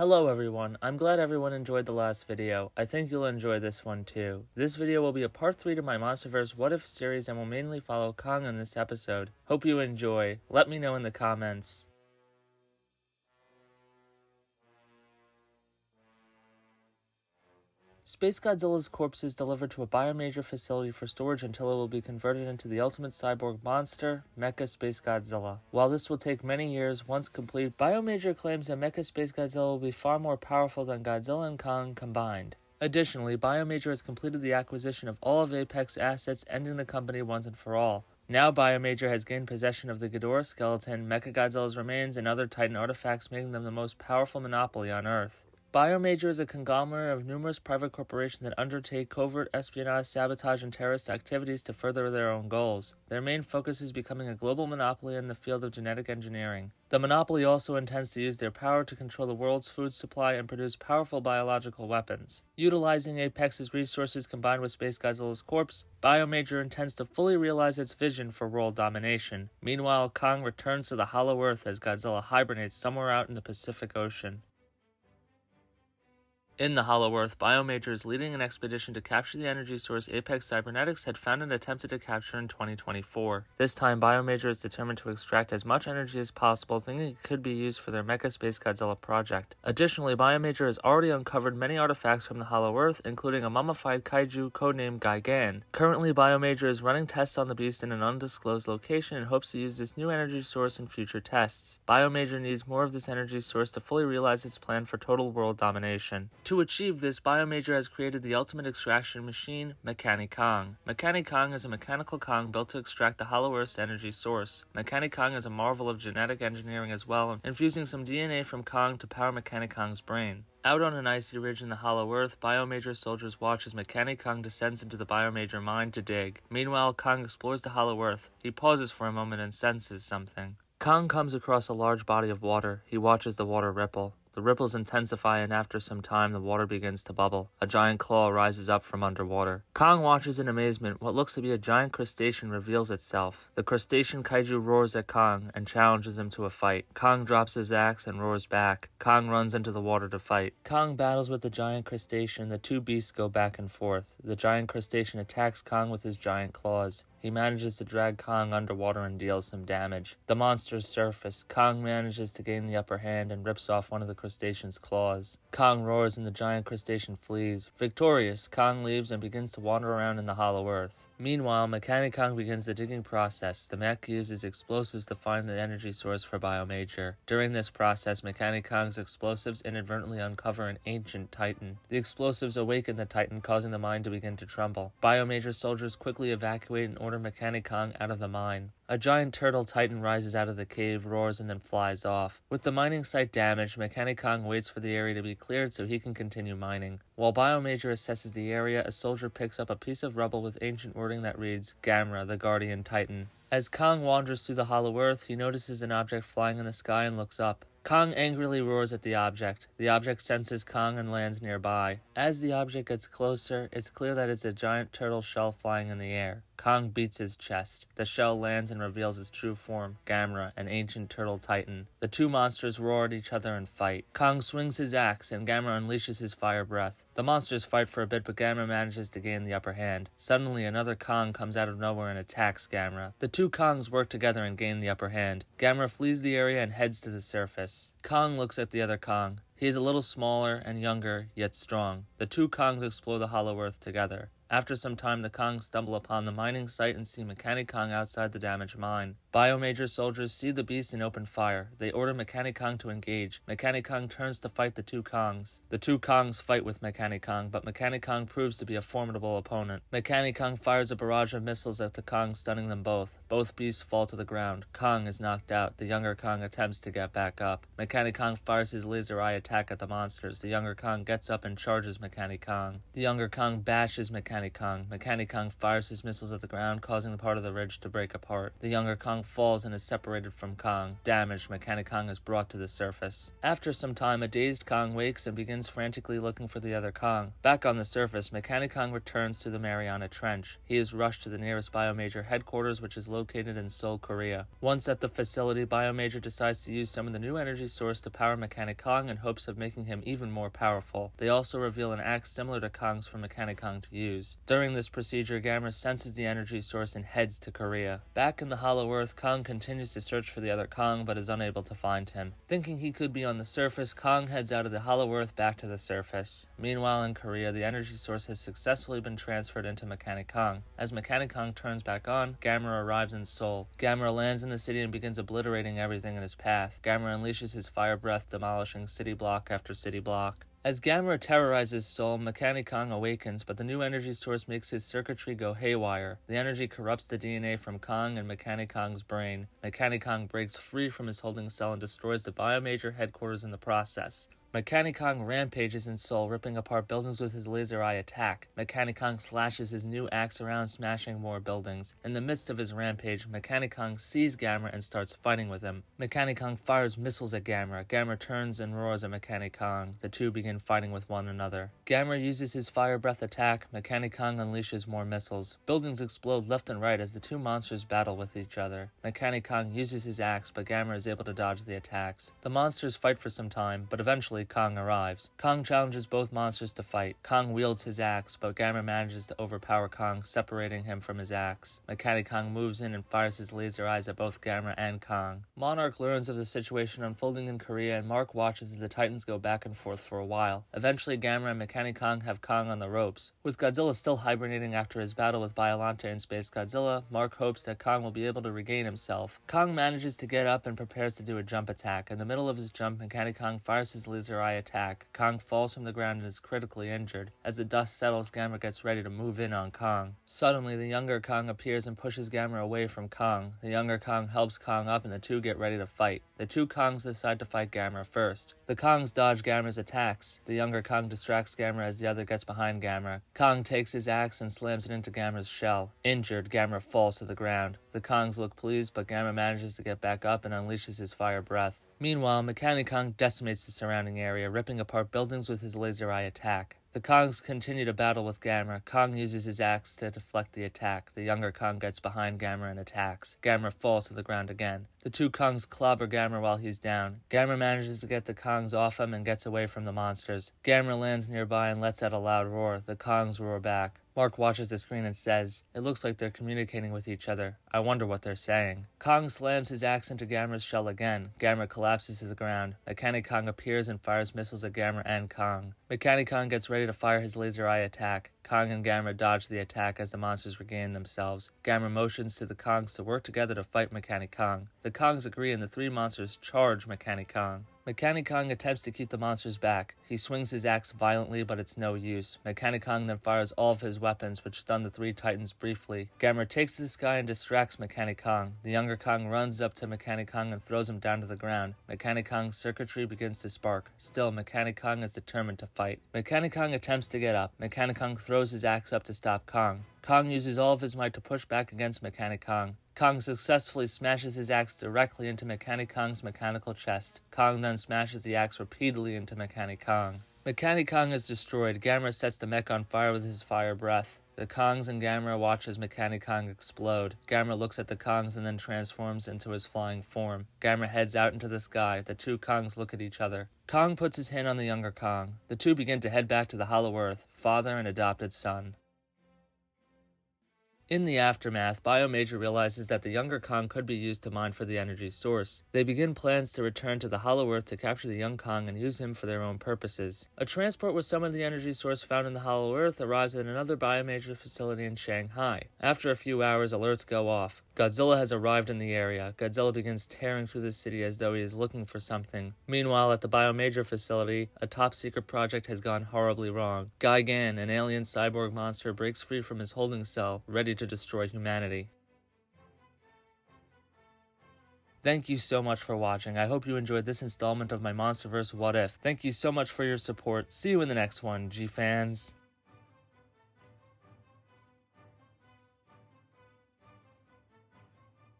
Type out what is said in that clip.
Hello everyone, I'm glad everyone enjoyed the last video. I think you'll enjoy this one too. This video will be a part 3 to my Monsterverse What If series and will mainly follow Kong in this episode. Hope you enjoy. Let me know in the comments. SpaceGodzilla's corpse is delivered to a biomajor facility for storage until it will be converted into the ultimate cyborg monster, Mecha SpaceGodzilla. While this will take many years, once complete, Biomajor claims that Mecha SpaceGodzilla will be far more powerful than Godzilla and Kong combined. Additionally, Biomajor has completed the acquisition of all of Apex's assets, ending the company once and for all. Now Biomajor has gained possession of the Ghidorah skeleton, Mechagodzilla's remains, and other Titan artifacts, making them the most powerful monopoly on Earth. Biomajor is a conglomerate of numerous private corporations that undertake covert espionage, sabotage, and terrorist activities to further their own goals. Their main focus is becoming a global monopoly in the field of genetic engineering. The monopoly also intends to use their power to control the world's food supply and produce powerful biological weapons. Utilizing Apex's resources combined with SpaceGodzilla's corpse, Biomajor intends to fully realize its vision for world domination. Meanwhile, Kong returns to the Hollow Earth as Godzilla hibernates somewhere out in the Pacific Ocean. In the Hollow Earth, Biomajor is leading an expedition to capture the energy source Apex Cybernetics had found and attempted to capture in 2024. This time, Biomajor is determined to extract as much energy as possible, thinking it could be used for their Mecha SpaceGodzilla project. Additionally, Biomajor has already uncovered many artifacts from the Hollow Earth, including a mummified kaiju codenamed Gigan. Currently, Biomajor is running tests on the beast in an undisclosed location and hopes to use this new energy source in future tests. Biomajor needs more of this energy source to fully realize its plan for total world domination. To achieve this, Biomajor has created the ultimate extraction machine, Mechani-Kong. Mechani-Kong is a mechanical Kong built to extract the Hollow Earth's energy source. Mechani-Kong is a marvel of genetic engineering as well, infusing some DNA from Kong to power Mechani-Kong's brain. Out on an icy ridge in the Hollow Earth, Biomajor soldiers watch as Mechani-Kong descends into the Biomajor mine to dig. Meanwhile, Kong explores the Hollow Earth. He pauses for a moment and senses something. Kong comes across a large body of water. He watches the water ripple. The ripples intensify, and after some time, the water begins to bubble. A giant claw rises up from underwater. Kong watches in amazement. What looks to be a giant crustacean reveals itself. The crustacean kaiju roars at Kong and challenges him to a fight. Kong drops his axe and roars back. Kong runs into the water to fight. Kong battles with the giant crustacean. The two beasts go back and forth. The giant crustacean attacks Kong with his giant claws. He manages to drag Kong underwater and deals some damage. The monsters surface. Kong manages to gain the upper hand and rips off one of the crustacean's claws. Kong roars and the giant crustacean flees. Victorious, Kong leaves and begins to wander around in the Hollow Earth. Meanwhile, Mechani-Kong begins the digging process. The mech uses explosives to find the energy source for Biomajor. During this process, Mechani-Kong's explosives inadvertently uncover an ancient Titan. The explosives awaken the Titan, causing the mine to begin to tremble. Biomajor soldiers quickly evacuate and order Mechani-Kong out of the mine. A giant turtle Titan rises out of the cave, roars, and then flies off. With the mining site damaged, Mechani-Kong waits for the area to be cleared so he can continue mining. While Biomajor assesses the area, a soldier picks up a piece of rubble with ancient wording that reads, Gamera, the Guardian Titan. As Kong wanders through the Hollow Earth, he notices an object flying in the sky and looks up. Kong angrily roars at the object. The object senses Kong and lands nearby. As the object gets closer, it's clear that it's a giant turtle shell flying in the air. Kong beats his chest. The shell lands and reveals its true form, Gamera, an ancient turtle titan. The two monsters roar at each other and fight. Kong swings his axe and Gamera unleashes his fire breath. The monsters fight for a bit, but Gamera manages to gain the upper hand. Suddenly, another Kong comes out of nowhere and attacks Gamera. The two Kongs work together and gain the upper hand. Gamera flees the area and heads to the surface. Kong looks at the other Kong. He is a little smaller and younger, yet strong. The two Kongs explore the Hollow Earth together. After some time, the Kongs stumble upon the mining site and see Mechani-Kong outside the damaged mine. Biomajor soldiers see the beast and open fire. They order Mechani-Kong to engage. Mechani-Kong turns to fight the two Kongs. The two Kongs fight with Mechani-Kong, but Mechani-Kong proves to be a formidable opponent. Mechani-Kong fires a barrage of missiles at the Kongs, stunning them both. Both beasts fall to the ground. Kong is knocked out. The younger Kong attempts to get back up. Mechani-Kong fires his laser eye attack at the monsters. The younger Kong gets up and charges Mechani-Kong. The younger Kong bashes Mechani-Kong. Mechani-Kong fires his missiles at the ground, causing the part of the ridge to break apart. The younger Kong Kong falls and is separated from Kong. Damaged, Mechani-Kong is brought to the surface. After some time, a dazed Kong wakes and begins frantically looking for the other Kong. Back on the surface, Mechani-Kong returns to the Mariana Trench. He is rushed to the nearest Biomajor headquarters, which is located in Seoul, Korea. Once at the facility, Biomajor decides to use some of the new energy source to power Mechani-Kong in hopes of making him even more powerful. They also reveal an axe similar to Kong's for Mechani-Kong to use. During this procedure, Gamera senses the energy source and heads to Korea. Back in the Hollow Earth, Kong continues to search for the other Kong, but is unable to find him. Thinking he could be on the surface, Kong heads out of the Hollow Earth back to the surface. Meanwhile, in Korea, the energy source has successfully been transferred into Mechani-Kong. As Mechani-Kong turns back on, Gamera arrives in Seoul. Gamera lands in the city and begins obliterating everything in his path. Gamera unleashes his fire breath, demolishing city block after city block. As Gamera terrorizes Seoul, Mechani-Kong awakens, but the new energy source makes his circuitry go haywire. The energy corrupts the DNA from Kong and Mechani-Kong's brain. Mechani-Kong breaks free from his holding cell and destroys the Biomajor headquarters in the process. Mechani-Kong rampages in Seoul, ripping apart buildings with his laser eye attack. Mechani-Kong slashes his new axe around, smashing more buildings. In the midst of his rampage, Mechani-Kong sees Gamera and starts fighting with him. Mechani-Kong fires missiles at Gamera. Gamera turns and roars at Mechani-Kong. The two begin fighting with one another. Gamera uses his fire breath attack. Mechani-Kong unleashes more missiles. Buildings explode left and right as the two monsters battle with each other. Mechani-Kong uses his axe, but Gamera is able to dodge the attacks. The monsters fight for some time, but eventually Kong arrives. Kong challenges both monsters to fight. Kong wields his axe, but Gamera manages to overpower Kong, separating him from his axe. Mechani-Kong moves in and fires his laser eyes at both Gamera and Kong. Monarch learns of the situation unfolding in Korea, and Mark watches as the Titans go back and forth for a while. Eventually, Gamera and Mechani-Kong have Kong on the ropes. With Godzilla still hibernating after his battle with Biollante and SpaceGodzilla, Mark hopes that Kong will be able to regain himself. Kong manages to get up and prepares to do a jump attack. In the middle of his jump, Mechani-Kong fires his laser eye attack. Kong falls from the ground and is critically injured. As the dust settles, Gamera gets ready to move in on Kong. Suddenly, the younger Kong appears and pushes Gamera away from Kong. The younger Kong helps Kong up and the two get ready to fight. The two Kongs decide to fight Gamera first. The Kongs dodge Gamera's attacks. The younger Kong distracts Gamera as the other gets behind Gamera. Kong takes his axe and slams it into Gamera's shell. Injured, Gamera falls to the ground. The Kongs look pleased, but Gamera manages to get back up and unleashes his fire breath. Meanwhile, Mechani-Kong decimates the surrounding area, ripping apart buildings with his laser eye attack. The Kongs continue to battle with Gamera. Kong uses his axe to deflect the attack. The younger Kong gets behind Gamera and attacks. Gamera falls to the ground again. The two Kongs clobber Gamera while he's down. Gamera manages to get the Kongs off him and gets away from the monsters. Gamera lands nearby and lets out a loud roar. The Kongs roar back. Mark watches the screen and says, "It looks like they're communicating with each other. I wonder what they're saying." Kong slams his axe into Gamera's shell again. Gamera collapses to the ground. Mechani-Kong appears and fires missiles at Gamera and Kong. Mechani-Kong gets ready to fire his laser eye attack. Kong and Gamera dodge the attack as the monsters regain themselves. Gamera motions to the Kongs to work together to fight Mechani-Kong. The Kongs agree and the three monsters charge Mechani-Kong. Mechani-Kong attempts to keep the monsters back. He swings his axe violently, but it's no use. Mechani-Kong then fires all of his weapons, which stun the three Titans briefly. Gamera takes this guy and distracts Mechani-Kong. The younger Kong runs up to Mechani-Kong and throws him down to the ground. Mechani-Kong's circuitry begins to spark. Still, Mechani-Kong is determined to fight. Mechani-Kong attempts to get up. Mechani-Kong throws his axe up to stop Kong. Kong uses all of his might to push back against Mechani-Kong. Kong successfully smashes his axe directly into Mechani-Kong's mechanical chest. Kong then smashes the axe repeatedly into Mechani-Kong. Mechani-Kong is destroyed. Gamera sets the mech on fire with his fire breath. The Kongs and Gamera watch as Mechani-Kong explode. Gamera looks at the Kongs and then transforms into his flying form. Gamera heads out into the sky. The two Kongs look at each other. Kong puts his hand on the younger Kong. The two begin to head back to the Hollow Earth, father and adopted son. In the aftermath, Biomajor realizes that the younger Kong could be used to mine for the energy source. They begin plans to return to the Hollow Earth to capture the young Kong and use him for their own purposes. A transport with some of the energy source found in the Hollow Earth arrives at another Biomajor facility in Shanghai. After a few hours, alerts go off. Godzilla has arrived in the area. Godzilla begins tearing through the city as though he is looking for something. Meanwhile, at the Biomajor facility, a top-secret project has gone horribly wrong. Gigan, an alien cyborg monster, breaks free from his holding cell, ready to destroy humanity. Thank you so much for watching. I hope you enjoyed this installment of my Monsterverse What If. Thank you so much for your support. See you in the next one, G-fans.